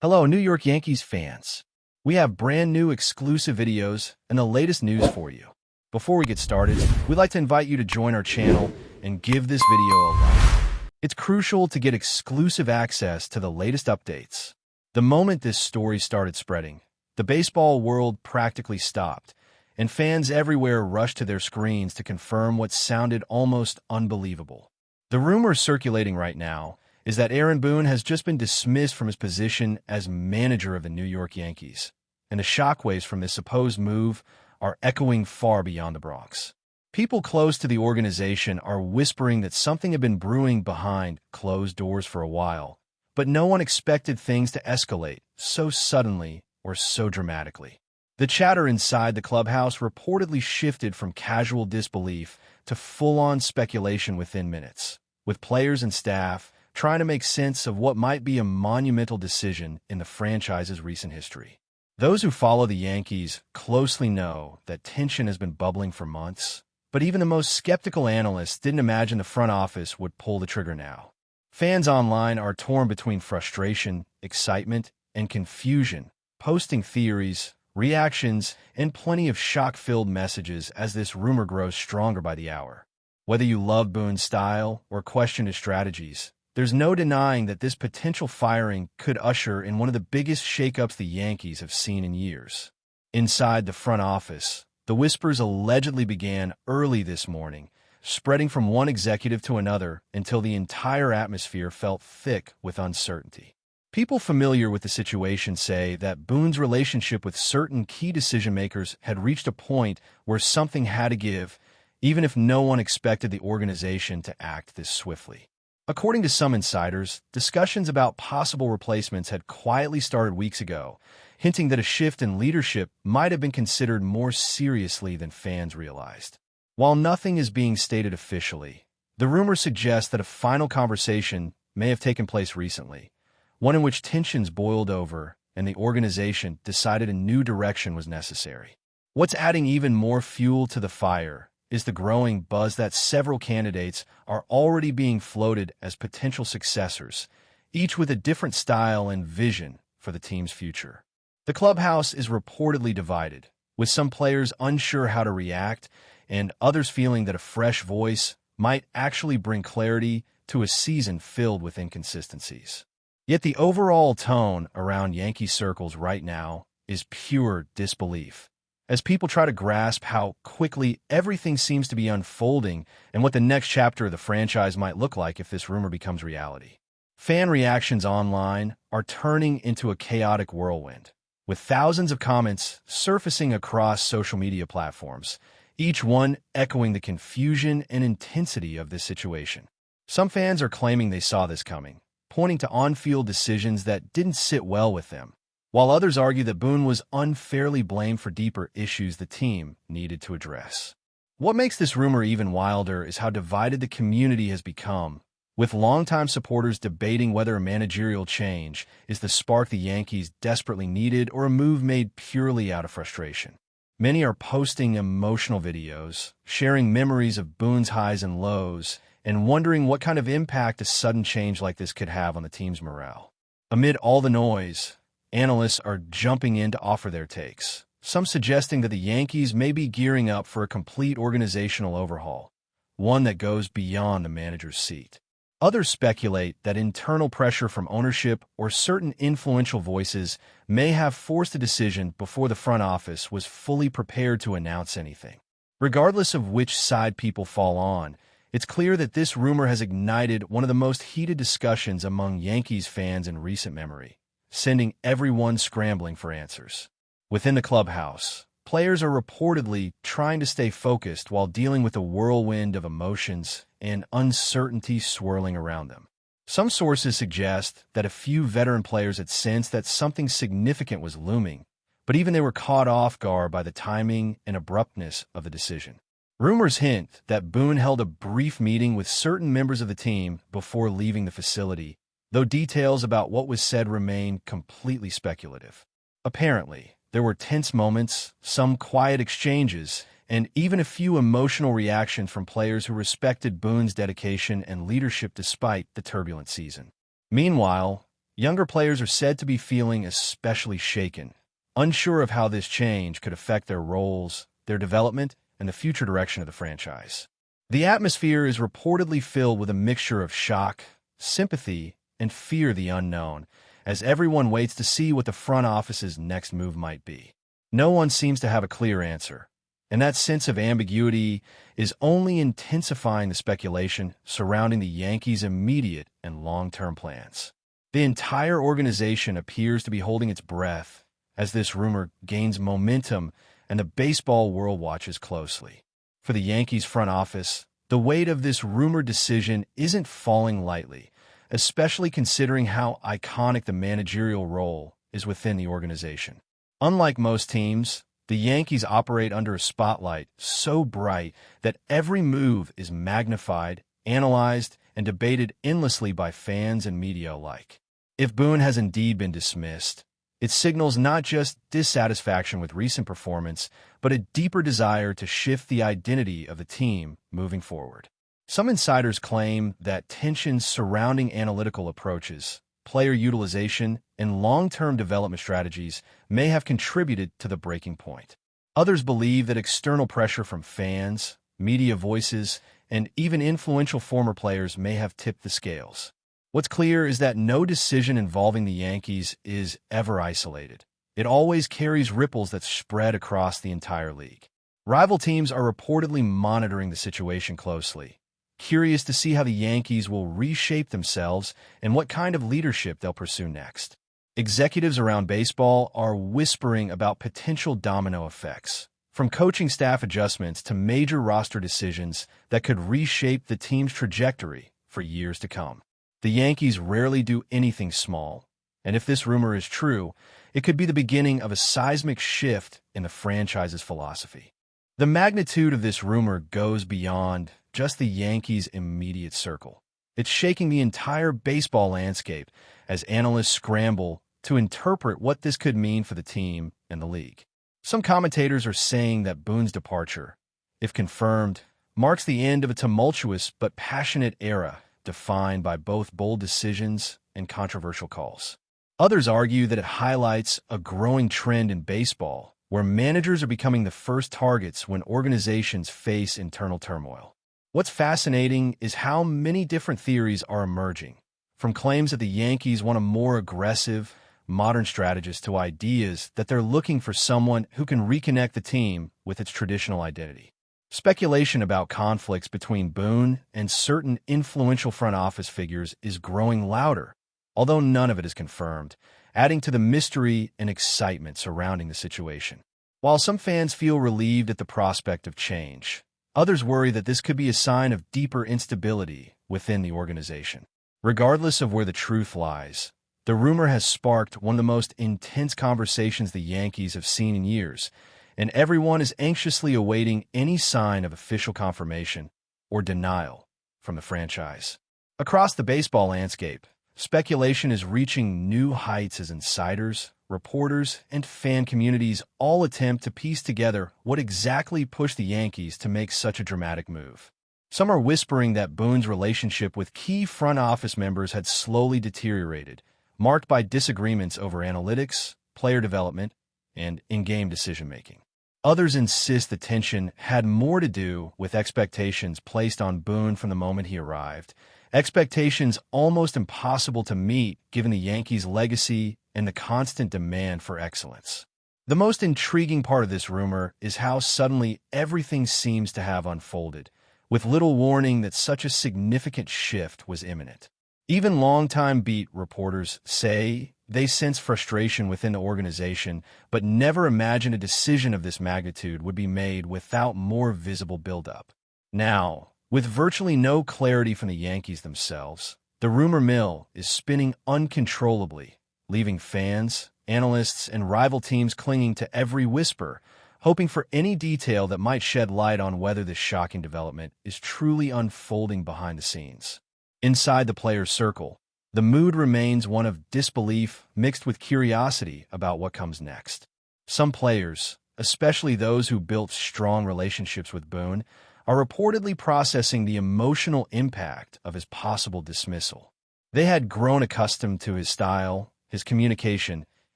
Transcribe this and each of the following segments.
Hello, New York Yankees fans. We have brand new exclusive videos and the latest news for you. Before we get started, we'd like to invite you to join our channel and give this video a like. It's crucial to get exclusive access to the latest updates. The moment this story started spreading, the baseball world practically stopped, and fans everywhere rushed to their screens to confirm what sounded almost unbelievable. The rumor circulating right now is that Aaron Boone has just been dismissed from his position as manager of the New York Yankees, and the shockwaves from this supposed move are echoing far beyond the Bronx. People close to the organization are whispering that something had been brewing behind closed doors for a while, but no one expected things to escalate so suddenly or so dramatically. The chatter inside the clubhouse reportedly shifted from casual disbelief to full-on speculation within minutes, with players and staff trying to make sense of what might be a monumental decision in the franchise's recent history. Those who follow the Yankees closely know that tension has been bubbling for months, but even the most skeptical analysts didn't imagine the front office would pull the trigger now. Fans online are torn between frustration, excitement, and confusion, posting theories, reactions, and plenty of shock-filled messages as this rumor grows stronger by the hour. Whether you love Boone's style or question his strategies, there's no denying that this potential firing could usher in one of the biggest shakeups the Yankees have seen in years. Inside the front office, the whispers allegedly began early this morning, spreading from one executive to another until the entire atmosphere felt thick with uncertainty. People familiar with the situation say that Boone's relationship with certain key decision-makers had reached a point where something had to give, even if no one expected the organization to act this swiftly. According to some insiders, discussions about possible replacements had quietly started weeks ago, hinting that a shift in leadership might have been considered more seriously than fans realized. While nothing is being stated officially, the rumor suggests that a final conversation may have taken place recently, one in which tensions boiled over and the organization decided a new direction was necessary. What's adding even more fuel to the fire is the growing buzz that several candidates are already being floated as potential successors, each with a different style and vision for the team's future. The clubhouse is reportedly divided, with some players unsure how to react and others feeling that a fresh voice might actually bring clarity to a season filled with inconsistencies. Yet the overall tone around Yankee circles right now is pure disbelief, as people try to grasp how quickly everything seems to be unfolding and what the next chapter of the franchise might look like if this rumor becomes reality. Fan reactions online are turning into a chaotic whirlwind, with thousands of comments surfacing across social media platforms, each one echoing the confusion and intensity of this situation. Some fans are claiming they saw this coming, pointing to on-field decisions that didn't sit well with them, while others argue that Boone was unfairly blamed for deeper issues the team needed to address. What makes this rumor even wilder is how divided the community has become, with longtime supporters debating whether a managerial change is the spark the Yankees desperately needed or a move made purely out of frustration. Many are posting emotional videos, sharing memories of Boone's highs and lows, and wondering what kind of impact a sudden change like this could have on the team's morale. Amid all the noise, analysts are jumping in to offer their takes, some suggesting that the Yankees may be gearing up for a complete organizational overhaul, one that goes beyond the manager's seat. Others speculate that internal pressure from ownership or certain influential voices may have forced a decision before the front office was fully prepared to announce anything. Regardless of which side people fall on, it's clear that this rumor has ignited one of the most heated discussions among Yankees fans in recent memory, sending everyone scrambling for answers. Within the clubhouse, players are reportedly trying to stay focused while dealing with a whirlwind of emotions and uncertainty swirling around them. Some sources suggest that a few veteran players had sensed that something significant was looming, but even they were caught off guard by the timing and abruptness of the decision. Rumors hint that Boone held a brief meeting with certain members of the team before leaving the facility, though details about what was said remain completely speculative. Apparently, there were tense moments, some quiet exchanges, and even a few emotional reactions from players who respected Boone's dedication and leadership despite the turbulent season. Meanwhile, Younger players are said to be feeling especially shaken, unsure of how this change could affect their roles, their development, and the future direction of the franchise. The atmosphere is reportedly filled with a mixture of shock, sympathy, and fear of the unknown, as everyone waits to see what the front office's next move might be. No one seems to have a clear answer, and that sense of ambiguity is only intensifying the speculation surrounding the Yankees' immediate and long-term plans. The entire organization appears to be holding its breath as this rumor gains momentum and the baseball world watches closely. For the Yankees front office, the weight of this rumored decision isn't falling lightly, especially considering how iconic the managerial role is within the organization. Unlike most teams, the Yankees operate under a spotlight so bright that every move is magnified, analyzed, and debated endlessly by fans and media alike. If Boone has indeed been dismissed, it signals not just dissatisfaction with recent performance, but a deeper desire to shift the identity of the team moving forward. Some insiders claim that tensions surrounding analytical approaches, player utilization, and long-term development strategies may have contributed to the breaking point. Others believe that external pressure from fans, media voices, and even influential former players may have tipped the scales. What's clear is that no decision involving the Yankees is ever isolated. It always carries ripples that spread across the entire league. Rival teams are reportedly monitoring the situation closely, curious to see how the Yankees will reshape themselves and what kind of leadership they'll pursue next. Executives around baseball are whispering about potential domino effects, from coaching staff adjustments to major roster decisions that could reshape the team's trajectory for years to come. The Yankees rarely do anything small, and if this rumor is true, it could be the beginning of a seismic shift in the franchise's philosophy. The magnitude of this rumor goes beyond just the Yankees' immediate circle. It's shaking the entire baseball landscape as analysts scramble to interpret what this could mean for the team and the league. Some commentators are saying that Boone's departure, if confirmed, marks the end of a tumultuous but passionate era defined by both bold decisions and controversial calls. Others argue that it highlights a growing trend in baseball where managers are becoming the first targets when organizations face internal turmoil. What's fascinating is how many different theories are emerging, from claims that the Yankees want a more aggressive, modern strategist to ideas that they're looking for someone who can reconnect the team with its traditional identity. Speculation about conflicts between Boone and certain influential front office figures is growing louder, although none of it is confirmed, adding to the mystery and excitement surrounding the situation. While some fans feel relieved at the prospect of change, others worry that this could be a sign of deeper instability within the organization. Regardless of where the truth lies, the rumor has sparked one of the most intense conversations the Yankees have seen in years, and everyone is anxiously awaiting any sign of official confirmation or denial from the franchise. Across the baseball landscape, speculation is reaching new heights as insiders, reporters, and fan communities all attempt to piece together what exactly pushed the Yankees to make such a dramatic move. Some are whispering that Boone's relationship with key front office members had slowly deteriorated, marked by disagreements over analytics, player development, and in-game decision-making. Others insist the tension had more to do with expectations placed on Boone from the moment he arrived, expectations almost impossible to meet given the Yankees' legacy and the constant demand for excellence. The most intriguing part of this rumor is how suddenly everything seems to have unfolded, with little warning that such a significant shift was imminent. Even longtime beat reporters say they sense frustration within the organization, but never imagined a decision of this magnitude would be made without more visible buildup. Now, with virtually no clarity from the Yankees themselves, the rumor mill is spinning uncontrollably, leaving fans, analysts, and rival teams clinging to every whisper, hoping for any detail that might shed light on whether this shocking development is truly unfolding behind the scenes. Inside the players' circle, the mood remains one of disbelief mixed with curiosity about what comes next. Some players, especially those who built strong relationships with Boone, are reportedly processing the emotional impact of his possible dismissal. They had grown accustomed to his style, his communication,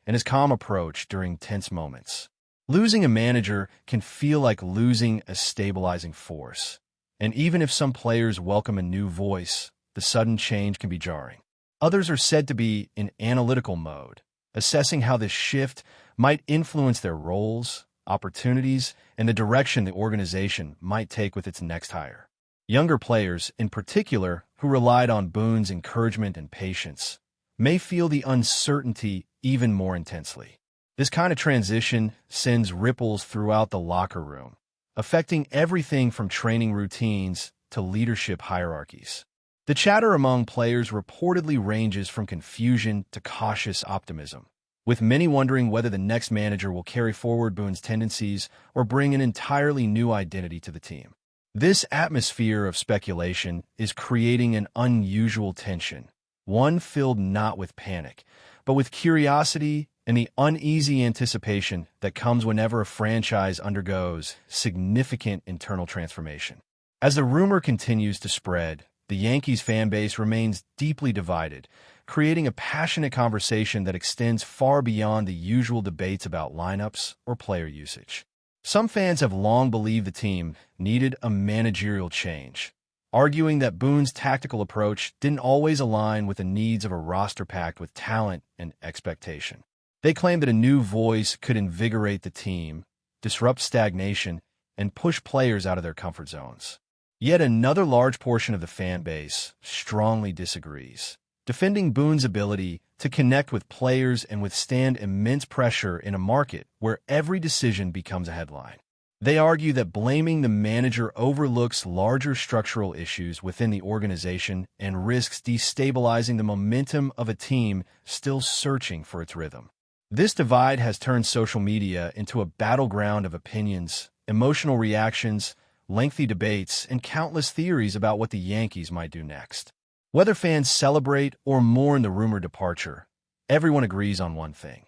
and his calm approach during tense moments. Losing a manager can feel like losing a stabilizing force, and even if some players welcome a new voice, the sudden change can be jarring. Others are said to be in analytical mode, assessing how this shift might influence their roles, opportunities, and the direction the organization might take with its next hire. Younger players, in particular, who relied on Boone's encouragement and patience, may feel the uncertainty even more intensely. This kind of transition sends ripples throughout the locker room, affecting everything from training routines to leadership hierarchies. The chatter among players reportedly ranges from confusion to cautious optimism, with many wondering whether the next manager will carry forward Boone's tendencies or bring an entirely new identity to the team. This atmosphere of speculation is creating an unusual tension, one filled not with panic, but with curiosity and the uneasy anticipation that comes whenever a franchise undergoes significant internal transformation. As the rumor continues to spread, the Yankees fan base remains deeply divided, creating a passionate conversation that extends far beyond the usual debates about lineups or player usage. Some fans have long believed the team needed a managerial change, arguing that Boone's tactical approach didn't always align with the needs of a roster packed with talent and expectation. They claim that a new voice could invigorate the team, disrupt stagnation, and push players out of their comfort zones. Yet another large portion of the fan base strongly disagrees, defending Boone's ability to connect with players and withstand immense pressure in a market where every decision becomes a headline. They argue that blaming the manager overlooks larger structural issues within the organization and risks destabilizing the momentum of a team still searching for its rhythm. This divide has turned social media into a battleground of opinions, emotional reactions, lengthy debates, and countless theories about what the Yankees might do next. Whether fans celebrate or mourn the rumored departure, everyone agrees on one thing.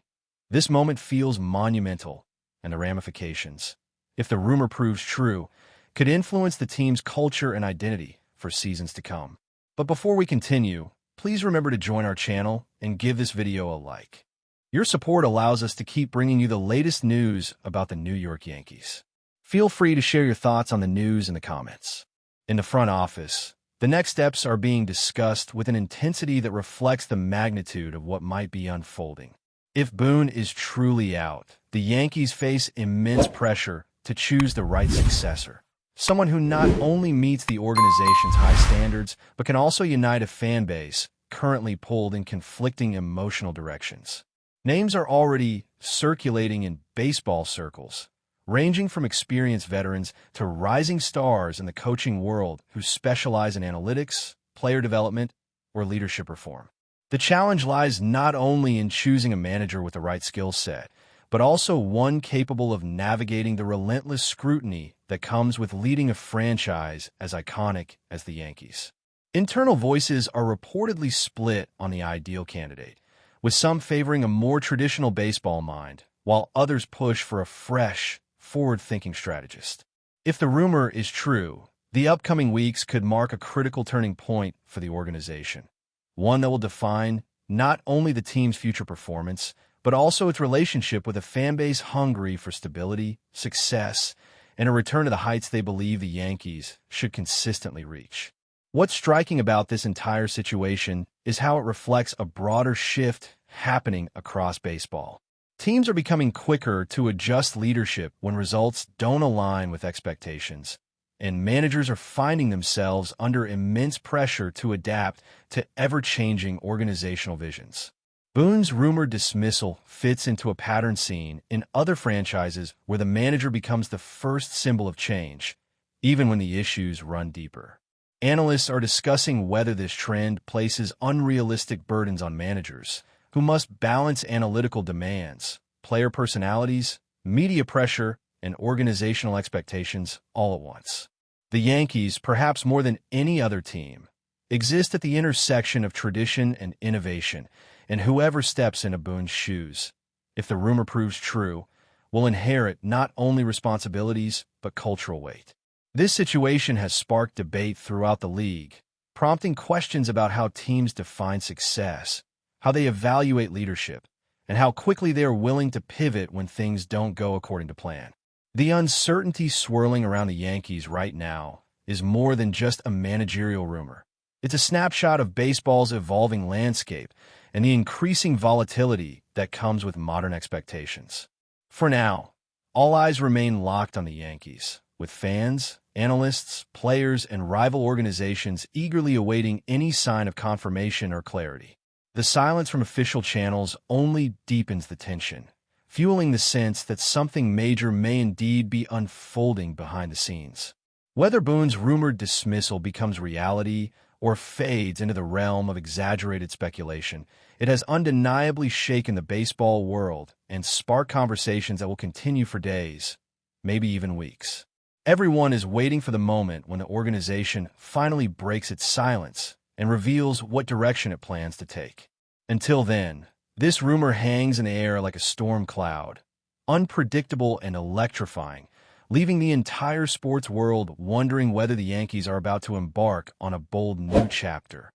This moment feels monumental, and the ramifications, if the rumor proves true, could influence the team's culture and identity for seasons to come. But before we continue, please remember to join our channel and give this video a like. Your support allows us to keep bringing you the latest news about the New York Yankees. Feel free to share your thoughts on the news in the comments. In the front office, the next steps are being discussed with an intensity that reflects the magnitude of what might be unfolding. If Boone is truly out, the Yankees face immense pressure to choose the right successor, someone who not only meets the organization's high standards, but can also unite a fan base currently pulled in conflicting emotional directions. Names are already circulating in baseball circles, ranging from experienced veterans to rising stars in the coaching world who specialize in analytics, player development, or leadership reform. The challenge lies not only in choosing a manager with the right skill set, but also one capable of navigating the relentless scrutiny that comes with leading a franchise as iconic as the Yankees. Internal voices are reportedly split on the ideal candidate, with some favoring a more traditional baseball mind, while others push for a fresh, forward-thinking strategist. If the rumor is true, the upcoming weeks could mark a critical turning point for the organization, one that will define not only the team's future performance, but also its relationship with a fan base hungry for stability, success, and a return to the heights they believe the Yankees should consistently reach. What's striking about this entire situation is how it reflects a broader shift happening across baseball. Teams are becoming quicker to adjust leadership when results don't align with expectations, and managers are finding themselves under immense pressure to adapt to ever-changing organizational visions. Boone's rumored dismissal fits into a pattern seen in other franchises where the manager becomes the first symbol of change, even when the issues run deeper. Analysts are discussing whether this trend places unrealistic burdens on managers, who must balance analytical demands, player personalities, media pressure, and organizational expectations all at once. The Yankees, perhaps more than any other team, exist at the intersection of tradition and innovation, and whoever steps into Boone's shoes, if the rumor proves true, will inherit not only responsibilities but cultural weight. This situation has sparked debate throughout the league, prompting questions about how teams define success, how they evaluate leadership, and how quickly they are willing to pivot when things don't go according to plan. The uncertainty swirling around the Yankees right now is more than just a managerial rumor. It's a snapshot of baseball's evolving landscape and the increasing volatility that comes with modern expectations. For now, all eyes remain locked on the Yankees, with fans, analysts, players, and rival organizations eagerly awaiting any sign of confirmation or clarity. The silence from official channels only deepens the tension, fueling the sense that something major may indeed be unfolding behind the scenes. Whether Boone's rumored dismissal becomes reality or fades into the realm of exaggerated speculation, it has undeniably shaken the baseball world and sparked conversations that will continue for days, maybe even weeks. Everyone is waiting for the moment when the organization finally breaks its silence and reveals what direction it plans to take. Until then, this rumor hangs in the air like a storm cloud, unpredictable and electrifying, leaving the entire sports world wondering whether the Yankees are about to embark on a bold new chapter,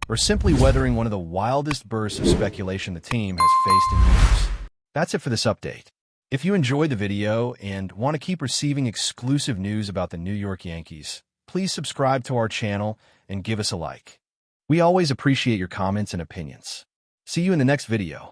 or simply weathering one of the wildest bursts of speculation the team has faced in years. That's it for this update. If you enjoyed the video and want to keep receiving exclusive news about the New York Yankees, please subscribe to our channel and give us a like. We always appreciate your comments and opinions. See you in the next video.